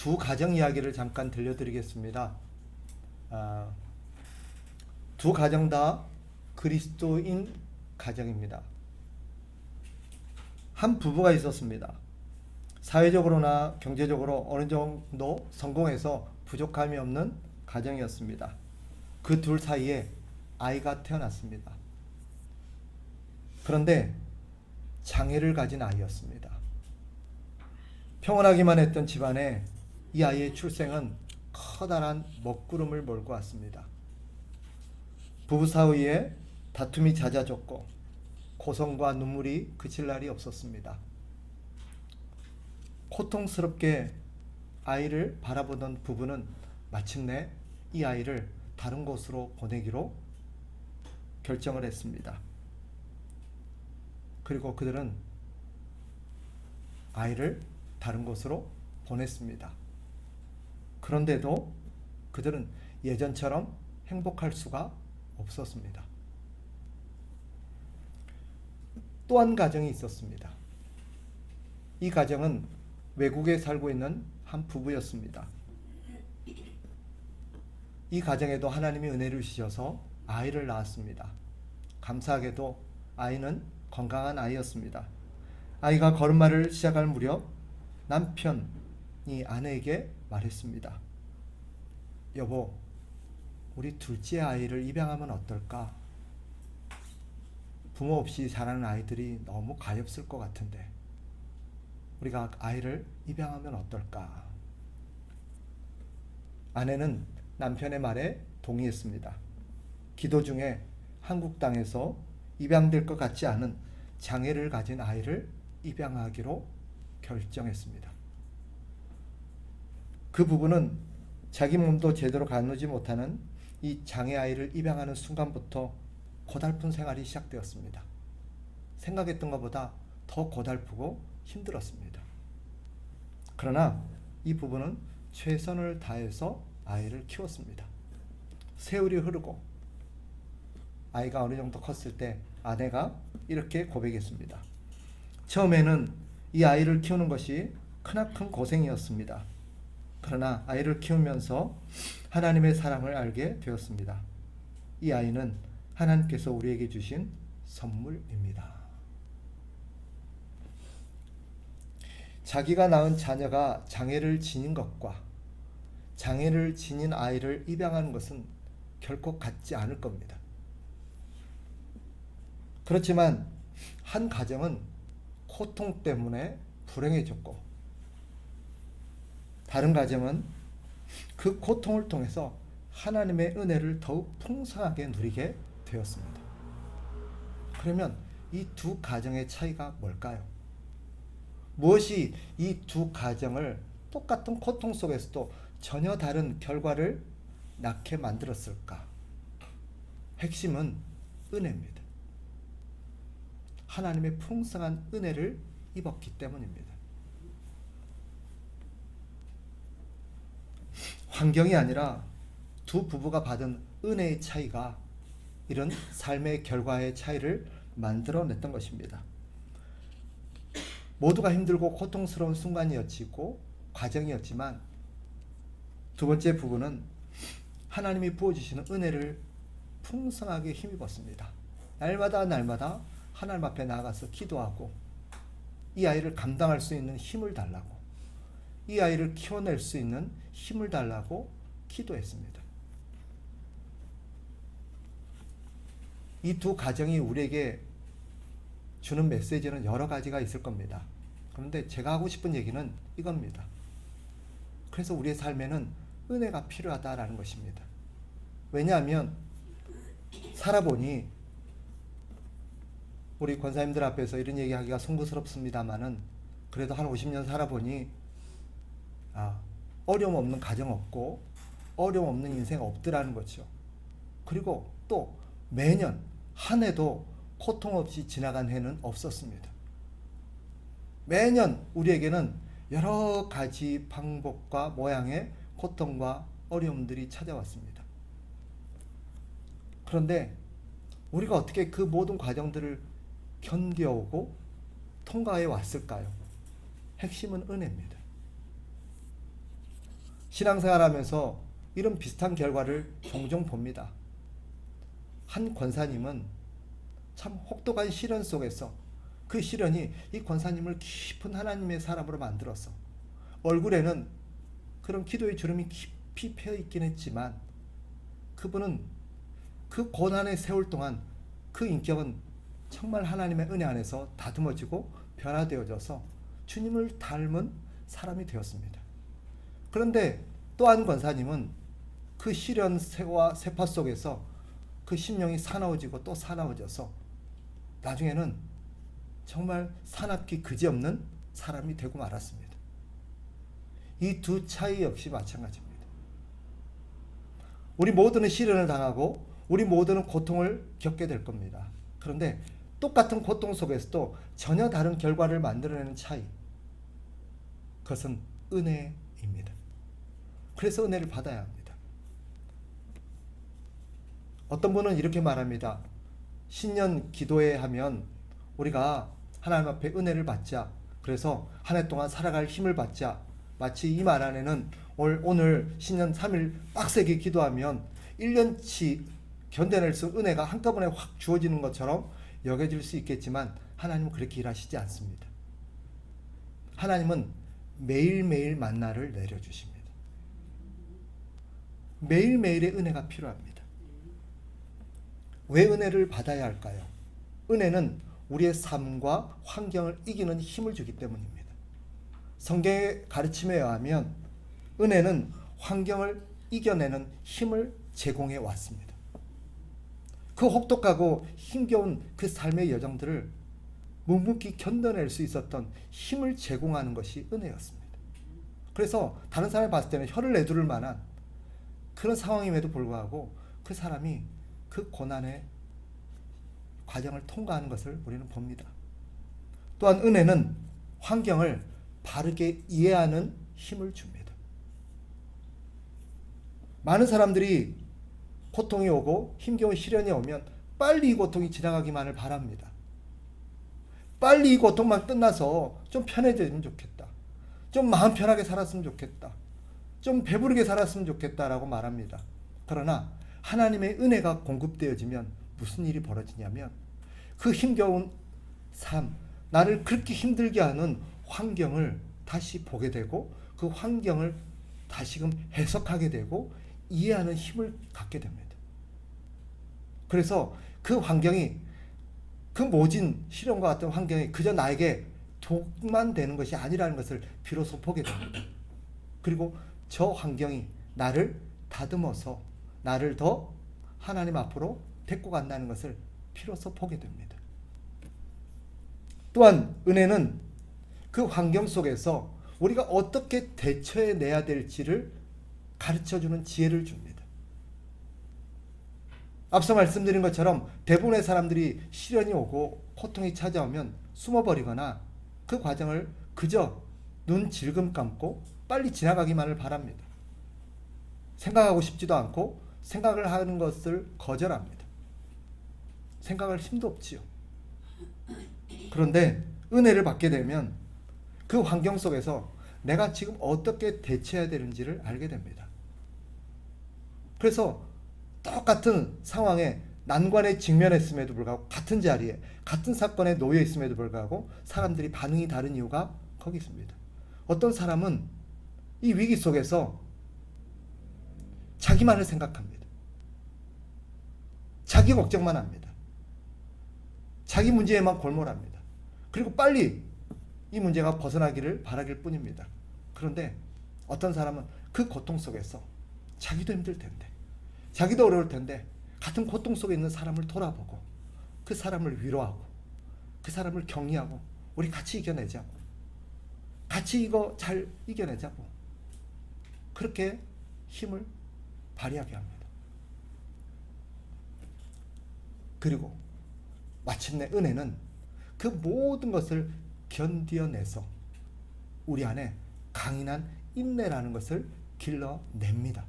두 가정 이야기를 잠깐 들려드리겠습니다. 두 가정 다 그리스도인 가정입니다. 한 부부가 있었습니다. 사회적으로나 경제적으로 어느 정도 성공해서 부족함이 없는 가정이었습니다. 그 둘 사이에 아이가 태어났습니다. 그런데 장애를 가진 아이였습니다. 평온하기만 했던 집안에 이 아이의 출생은 커다란 먹구름을 몰고 왔습니다. 부부 사이에 다툼이 잦아졌고 고성과 눈물이 그칠 날이 없었습니다. 고통스럽게 아이를 바라보던 부부는 마침내 이 아이를 다른 곳으로 보내기로 결정을 했습니다. 그리고 그들은 아이를 다른 곳으로 보냈습니다. 그런데도 그들은 예전처럼 행복할 수가 없었습니다. 또 한 가정이 있었습니다. 이 가정은 외국에 살고 있는 한 부부였습니다. 이 가정에도 하나님이 은혜를 주셔서 아이를 낳았습니다. 감사하게도 아이는 건강한 아이였습니다. 아이가 걸음마를 시작할 무렵 남편이 아내에게 말했습니다. 여보, 우리 둘째 아이를 입양하면 어떨까? 부모 없이 자라는 아이들이 너무 가엾을 것 같은데 우리가 아이를 입양하면 어떨까? 아내는 남편의 말에 동의했습니다. 기도 중에 한국 땅에서 입양될 것 같지 않은 장애를 가진 아이를 입양하기로 결정했습니다. 그 부부는 자기 몸도 제대로 가누지 못하는 이 장애 아이를 입양하는 순간부터 고달픈 생활이 시작되었습니다. 생각했던 것보다 더 고달프고 힘들었습니다. 그러나 이 부부는 최선을 다해서 아이를 키웠습니다. 세월이 흐르고 아이가 어느 정도 컸을 때 아내가 이렇게 고백했습니다. 처음에는 이 아이를 키우는 것이 크나큰 고생이었습니다. 그러나 아이를 키우면서 하나님의 사랑을 알게 되었습니다. 이 아이는 하나님께서 우리에게 주신 선물입니다. 자기가 낳은 자녀가 장애를 지닌 것과 장애를 지닌 아이를 입양하는 것은 결코 같지 않을 겁니다. 그렇지만 한 가정은 고통 때문에 불행해졌고 다른 가정은 그 고통을 통해서 하나님의 은혜를 더욱 풍성하게 누리게 되었습니다. 그러면 이 두 가정의 차이가 뭘까요? 무엇이 이 두 가정을 똑같은 고통 속에서도 전혀 다른 결과를 낳게 만들었을까? 핵심은 은혜입니다. 하나님의 풍성한 은혜를 입었기 때문입니다. 환경이 아니라 두 부부가 받은 은혜의 차이가 이런 삶의 결과의 차이를 만들어냈던 것입니다. 모두가 힘들고 고통스러운 순간이었고 과정이었지만 두 번째 부부는 하나님이 부어주시는 은혜를 풍성하게 힘입었습니다. 날마다 하나님 앞에 나아가서 기도하고 이 아이를 감당할 수 있는 힘을 달라고, 이 아이를 키워낼 수 있는 힘을 달라고 기도했습니다. 이 두 가정이 우리에게 주는 메시지는 여러 가지가 있을 겁니다. 그런데 제가 하고 싶은 얘기는 이겁니다. 그래서 우리의 삶에는 은혜가 필요하다라는 것입니다. 왜냐하면 살아보니 우리 권사님들 앞에서 이런 얘기하기가 송구스럽습니다만은 그래도 한 50년 살아보니 어려움 없는 가정 없고 어려움 없는 인생 없더라는 거죠. 그리고 또 매년 한 해도 고통 없이 지나간 해는 없었습니다. 매년 우리에게는 여러 가지 방법과 모양의 고통과 어려움들이 찾아왔습니다. 그런데 우리가 어떻게 그 모든 과정들을 견뎌오고 통과해 왔을까요? 핵심은 은혜입니다. 신앙생활하면서 이런 비슷한 결과를 종종 봅니다. 한 권사님은 참 혹독한 시련 속에서 그 시련이 이 권사님을 깊은 하나님의 사람으로 만들었어. 얼굴에는 그런 기도의 주름이 깊이 패여 있긴 했지만 그분은 그 고난의 세월 동안 그 인격은 정말 하나님의 은혜 안에서 다듬어지고 변화되어져서 주님을 닮은 사람이 되었습니다. 그런데 또 한 권사님은 그 시련과 세파 속에서 그 심령이 사나워지고 또 사나워져서 나중에는 정말 사납기 그지없는 사람이 되고 말았습니다. 이 두 차이 역시 마찬가지입니다. 우리 모두는 시련을 당하고 우리 모두는 고통을 겪게 될 겁니다. 그런데 똑같은 고통 속에서도 전혀 다른 결과를 만들어내는 차이, 그것은 은혜입니다. 그래서 은혜를 받아야 합니다. 어떤 분은 이렇게 말합니다. 신년 기도회 하면 우리가 하나님 앞에 은혜를 받자, 그래서 한 해 동안 살아갈 힘을 받자, 마치 이 말 안에는 오늘 신년 3일 빡세게 기도하면 1년치 견뎌낼 수 은혜가 한꺼번에 확 주어지는 것처럼 여겨질 수 있겠지만 하나님은 그렇게 일하시지 않습니다. 하나님은 매일매일 만나를 내려주십니다. 매일매일의 은혜가 필요합니다. 왜 은혜를 받아야 할까요? 은혜는 우리의 삶과 환경을 이기는 힘을 주기 때문입니다. 성경의 가르침에 의하면 은혜는 환경을 이겨내는 힘을 제공해 왔습니다. 그 혹독하고 힘겨운 그 삶의 여정들을 묵묵히 견뎌낼 수 있었던 힘을 제공하는 것이 은혜였습니다. 그래서 다른 사람이 봤을 때는 혀를 내두를 만한 그런 상황임에도 불구하고 그 사람이 그 고난의 과정을 통과하는 것을 우리는 봅니다. 또한 은혜는 환경을 바르게 이해하는 힘을 줍니다. 많은 사람들이 고통이 오고 힘겨운 시련이 오면 빨리 이 고통이 지나가기만을 바랍니다. 빨리 이 고통만 끝나서 좀 편해지면 좋겠다. 좀 마음 편하게 살았으면 좋겠다. 좀 배부르게 살았으면 좋겠다라고 말합니다. 그러나 하나님의 은혜가 공급되어지면 무슨 일이 벌어지냐면 그 힘겨운 삶, 나를 그렇게 힘들게 하는 환경을 다시 보게 되고 그 환경을 다시금 해석하게 되고 이해하는 힘을 갖게 됩니다. 그래서 그 환경이, 그 모진 시련과 같은 환경이 그저 나에게 독만 되는 것이 아니라는 것을 비로소 보게 됩니다. 그리고 저 환경이 나를 다듬어서 나를 더 하나님 앞으로 데리고 간다는 것을 비로소 보게 됩니다. 또한 은혜는 그 환경 속에서 우리가 어떻게 대처해내야 될지를 가르쳐주는 지혜를 줍니다. 앞서 말씀드린 것처럼 대부분의 사람들이 시련이 오고 고통이 찾아오면 숨어버리거나 그 과정을 그저 눈 질금 감고 빨리 지나가기만을 바랍니다. 생각하고 싶지도 않고 생각을 하는 것을 거절합니다. 생각할 힘도 없지요. 그런데 은혜를 받게 되면 그 환경 속에서 내가 지금 어떻게 대처해야 되는지를 알게 됩니다. 그래서 똑같은 상황에 난관에 직면했음에도 불구하고 같은 자리에 같은 사건에 놓여 있음에도 불구하고 사람들이 반응이 다른 이유가 거기 있습니다. 어떤 사람은 이 위기 속에서 자기만을 생각합니다. 자기 걱정만 합니다. 자기 문제에만 골몰합니다. 그리고 빨리 이 문제가 벗어나기를 바라길 뿐입니다. 그런데 어떤 사람은 그 고통 속에서 자기도 힘들 텐데, 자기도 어려울 텐데 같은 고통 속에 있는 사람을 돌아보고 그 사람을 위로하고 그 사람을 격려하고 우리 같이 이겨내자고, 같이 이거 잘 이겨내자고, 그렇게 힘을 발휘하게 합니다. 그리고 마침내 은혜는 그 모든 것을 견뎌내서 우리 안에 강인한 인내라는 것을 길러냅니다.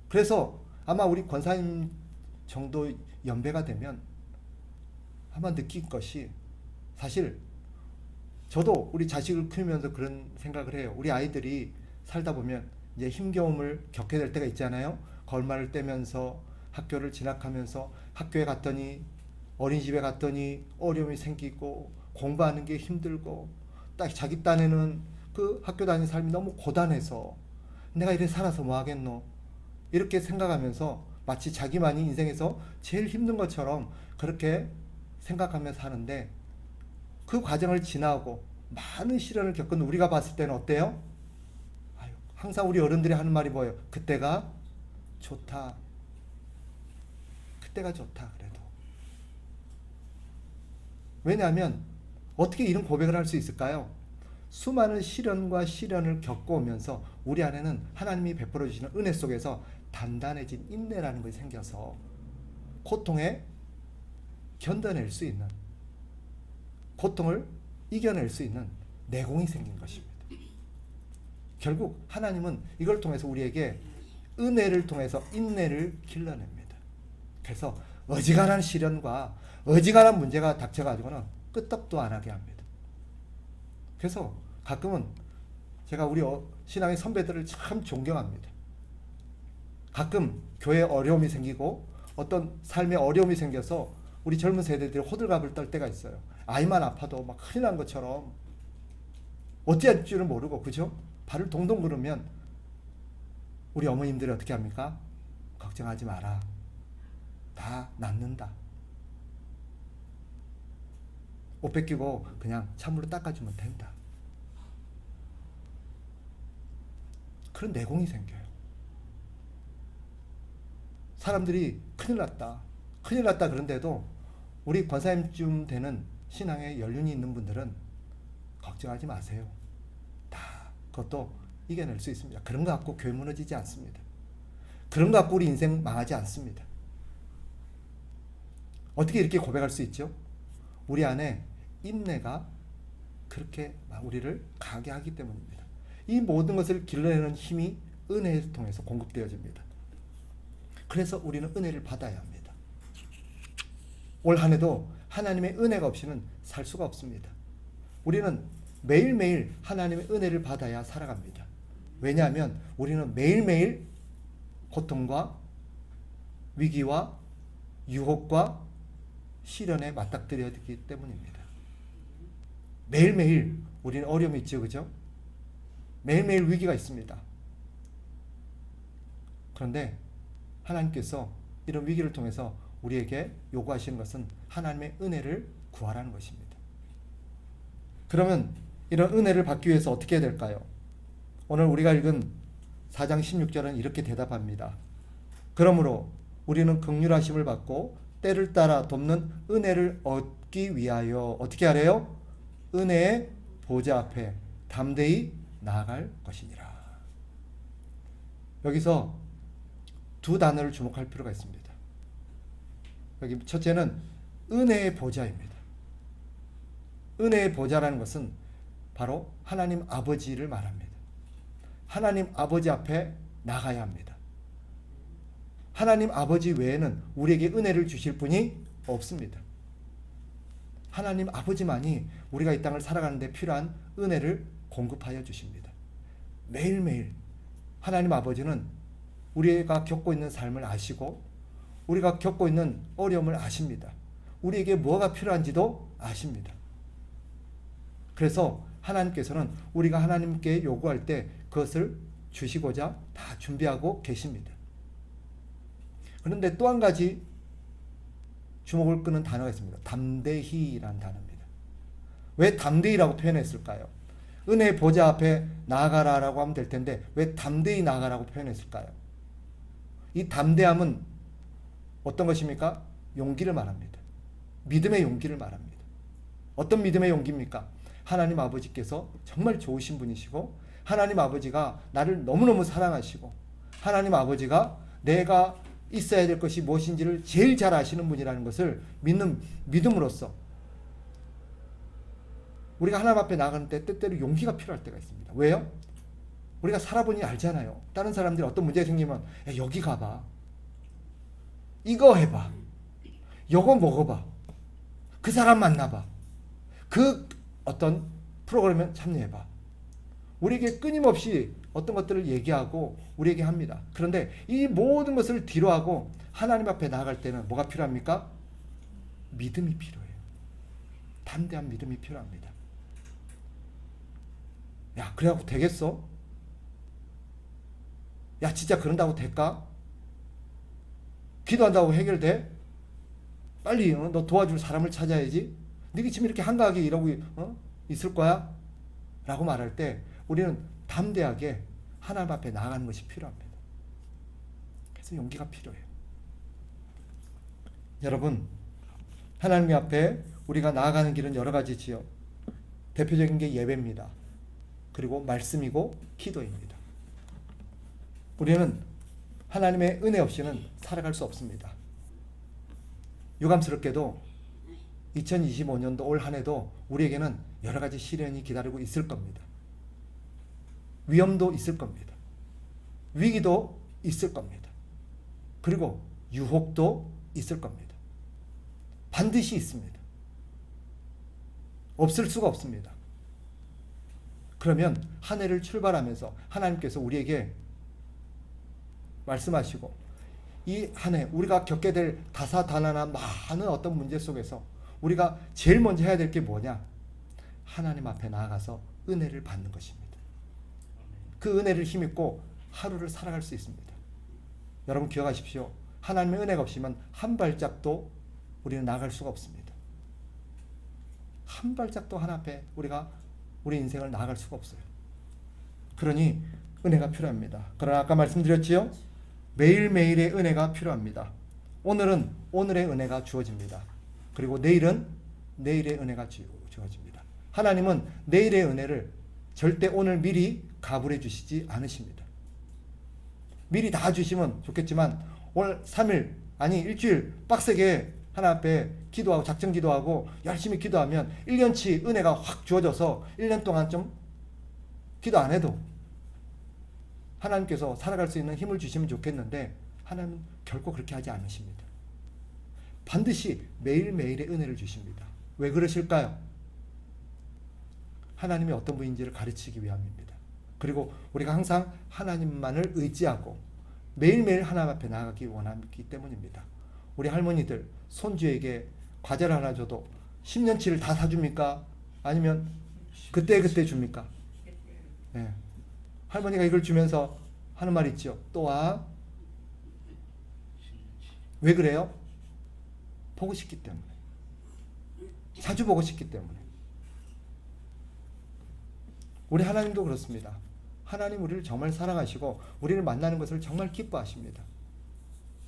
그래서 아마 우리 권사님 정도 연배가 되면 아마 느낄 것이, 사실 저도 우리 자식을 키우면서 그런 생각을 해요. 우리 아이들이 살다 보면 이제 힘겨움을 겪게 될 때가 있잖아요. 걸말을 떼면서 학교를 진학하면서 학교에 갔더니 어린이집에 갔더니 어려움이 생기고 공부하는 게 힘들고 딱 자기 딴에는 그 학교 다니는 삶이 너무 고단해서 내가 이래 살아서 뭐 하겠노 이렇게 생각하면서 마치 자기만이 인생에서 제일 힘든 것처럼 그렇게 생각하면서 하는데 그 과정을 지나고 많은 시련을 겪은 우리가 봤을 때는 어때요? 아유, 항상 우리 어른들이 하는 말이 뭐예요? 그때가 좋다. 그때가 좋다 그래도. 왜냐하면 어떻게 이런 고백을 할 수 있을까요? 수많은 시련을 겪어오면서 우리 안에는 하나님이 베풀어 주시는 은혜 속에서 단단해진 인내라는 것이 생겨서 고통에 견뎌낼 수 있는, 고통을 이겨낼 수 있는 내공이 생긴 것입니다. 결국 하나님은 이걸 통해서 우리에게 은혜를 통해서 인내를 길러냅니다. 그래서 어지간한 시련과 어지간한 문제가 닥쳐가지고는 끄떡도 안 하게 합니다. 그래서 가끔은 제가 우리 신앙의 선배들을 참 존경합니다. 가끔 교회에 어려움이 생기고 어떤 삶에 어려움이 생겨서 우리 젊은 세대들이 호들갑을 떨 때가 있어요. 아이만 아파도 막 큰일 난 것처럼 어찌할 줄은 모르고, 그죠? 발을 동동 구르면 우리 어머님들이 어떻게 합니까? 걱정하지 마라. 다 낫는다. 옷 벗기고 그냥 찬물로 닦아주면 된다. 그런 내공이 생겨요. 사람들이 큰일 났다 그런데도 우리 권사님쯤 되는 신앙에 연륜이 있는 분들은 걱정하지 마세요. 다 그것도 이겨낼 수 있습니다. 그런 거 갖고 교회 무너지지 않습니다. 그런 거 갖고 우리 인생 망하지 않습니다. 어떻게 이렇게 고백할 수 있죠? 우리 안에 인내가 그렇게 우리를 강하게 하기 때문입니다. 이 모든 것을 길러내는 힘이 은혜를 통해서 공급되어집니다. 그래서 우리는 은혜를 받아야 합니다. 올 한 해도 하나님의 은혜가 없이는 살 수가 없습니다. 우리는 매일매일 하나님의 은혜를 받아야 살아갑니다. 왜냐하면 우리는 매일매일 고통과 위기와 유혹과 시련에 맞닥뜨려야 되기 때문입니다. 매일매일 우리는 어려움이 있죠, 그죠? 매일매일 위기가 있습니다. 그런데 하나님께서 이런 위기를 통해서 우리에게 요구하시는 것은 하나님의 은혜를 구하라는 것입니다. 그러면 이런 은혜를 받기 위해서 어떻게 해야 될까요? 오늘 우리가 읽은 4장 16절은 이렇게 대답합니다. 그러므로 우리는 긍휼하심을 받고 때를 따라 돕는 은혜를 얻기 위하여 어떻게 하래요? 은혜의 보좌 앞에 담대히 나아갈 것이니라. 여기서 두 단어를 주목할 필요가 있습니다. 여기 첫째는 은혜의 보좌입니다. 은혜의 보좌라는 것은 바로 하나님 아버지를 말합니다. 하나님 아버지 앞에 나가야 합니다. 하나님 아버지 외에는 우리에게 은혜를 주실 분이 없습니다. 하나님 아버지만이 우리가 이 땅을 살아가는 데 필요한 은혜를 공급하여 주십니다. 매일매일 하나님 아버지는 우리가 겪고 있는 삶을 아시고 우리가 겪고 있는 어려움을 아십니다. 우리에게 뭐가 필요한지도 아십니다. 그래서 하나님께서는 우리가 하나님께 요구할 때 그것을 주시고자 다 준비하고 계십니다. 그런데 또 한 가지 주목을 끄는 단어가 있습니다. 담대히라는 단어입니다. 왜 담대히라고 표현했을까요? 은혜의 보좌 앞에 나아가라라고 하면 될 텐데 왜 담대히 나아가라고 표현했을까요? 이 담대함은 어떤 것입니까? 용기를 말합니다. 믿음의 용기를 말합니다. 어떤 믿음의 용기입니까? 하나님 아버지께서 정말 좋으신 분이시고 하나님 아버지가 나를 너무너무 사랑하시고 하나님 아버지가 내가 있어야 될 것이 무엇인지를 제일 잘 아시는 분이라는 것을 믿는 믿음으로써 우리가 하나님 앞에 나가는 때 때때로 용기가 필요할 때가 있습니다. 왜요? 우리가 살아보니 알잖아요. 다른 사람들이 어떤 문제가 생기면 야, 여기 가봐. 이거 해봐. 요거 먹어봐. 그 사람 만나봐. 그 어떤 프로그램에 참여해봐. 우리에게 끊임없이 어떤 것들을 얘기하고 우리에게 합니다. 그런데 이 모든 것을 뒤로하고 하나님 앞에 나아갈 때는 뭐가 필요합니까? 믿음이 필요해요. 담대한 믿음이 필요합니다. 야, 그래갖고 되겠어? 야, 진짜 그런다고 될까? 기도한다고 해결돼? 빨리 너 도와줄 사람을 찾아야지. 네가 지금 이렇게 한가하게 이러고 있을 거야? 라고 말할 때 우리는 담대하게 하나님 앞에 나아가는 것이 필요합니다. 그래서 용기가 필요해요. 여러분, 하나님 앞에 우리가 나아가는 길은 여러 가지지요. 대표적인 게 예배입니다. 그리고 말씀이고 기도입니다. 우리는 하나님의 은혜 없이는 살아갈 수 없습니다. 유감스럽게도 2025년도 올 한 해도 우리에게는 여러 가지 시련이 기다리고 있을 겁니다. 위험도 있을 겁니다. 위기도 있을 겁니다. 그리고 유혹도 있을 겁니다. 반드시 있습니다. 없을 수가 없습니다. 그러면 한 해를 출발하면서 하나님께서 우리에게 말씀하시고 이 한 해 우리가 겪게 될 다사다난한 많은 어떤 문제 속에서 우리가 제일 먼저 해야 될 게 뭐냐? 하나님 앞에 나아가서 은혜를 받는 것입니다. 그 은혜를 힘입고 하루를 살아갈 수 있습니다. 여러분 기억하십시오. 하나님의 은혜가 없으면 한 발짝도 우리는 나아갈 수가 없습니다. 한 발짝도 하나님 앞에 우리가 우리 인생을 나아갈 수가 없어요. 그러니 은혜가 필요합니다. 그러나 아까 말씀드렸지요. 매일매일의 은혜가 필요합니다. 오늘은 오늘의 은혜가 주어집니다. 그리고 내일은 내일의 은혜가 주어집니다. 하나님은 내일의 은혜를 절대 오늘 미리 가불해 주시지 않으십니다. 미리 다 주시면 좋겠지만 오늘 3일 아니 일주일 빡세게 하나님 앞에 기도하고 작정 기도하고 열심히 기도하면 1년치 은혜가 확 주어져서 1년 동안 좀 기도 안 해도 하나님께서 살아갈 수 있는 힘을 주시면 좋겠는데 하나님은 결코 그렇게 하지 않으십니다. 반드시 매일매일의 은혜를 주십니다. 왜 그러실까요? 하나님이 어떤 분인지를 가르치기 위함입니다. 그리고 우리가 항상 하나님만을 의지하고 매일매일 하나님 앞에 나아가기 원하기 때문입니다. 우리 할머니들 손주에게 과자를 하나 줘도 10년치를 다 사줍니까? 아니면 그때그때 줍니까? 네. 할머니가 이걸 주면서 하는 말 있죠. 또 와. 왜 그래요? 보고 싶기 때문에. 자주 보고 싶기 때문에. 우리 하나님도 그렇습니다. 하나님 우리를 정말 사랑하시고 우리를 만나는 것을 정말 기뻐하십니다.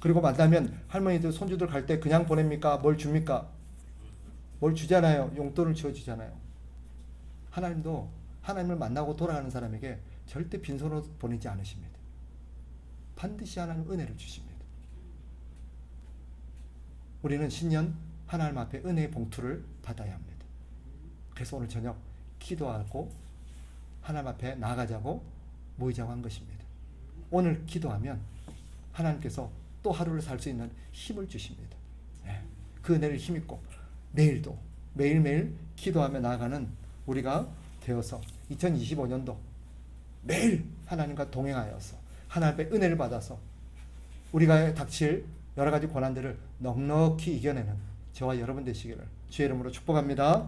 그리고 만나면 할머니들 손주들 갈 때 그냥 보냅니까? 뭘 줍니까? 뭘 주잖아요. 용돈을 주어주잖아요. 하나님도 하나님을 만나고 돌아가는 사람에게 절대 빈손으로 보내지 않으십니다. 반드시 하나님 은혜를 주십니다. 우리는 신년 하나님 앞에 은혜의 봉투를 받아야 합니다. 그래서 오늘 저녁 기도하고 하나님 앞에 나가자고 모이자고 한 것입니다. 오늘 기도하면 하나님께서 또 하루를 살 수 있는 힘을 주십니다. 그 은혜를 힘입고 내일도 매일매일 기도하며 나아가는 우리가 되어서 2025년도 매일 하나님과 동행하여서 하나님의 은혜를 받아서 우리가 닥칠 여러 가지 고난들을 넉넉히 이겨내는 저와 여러분 되시기를 주의 이름으로 축복합니다.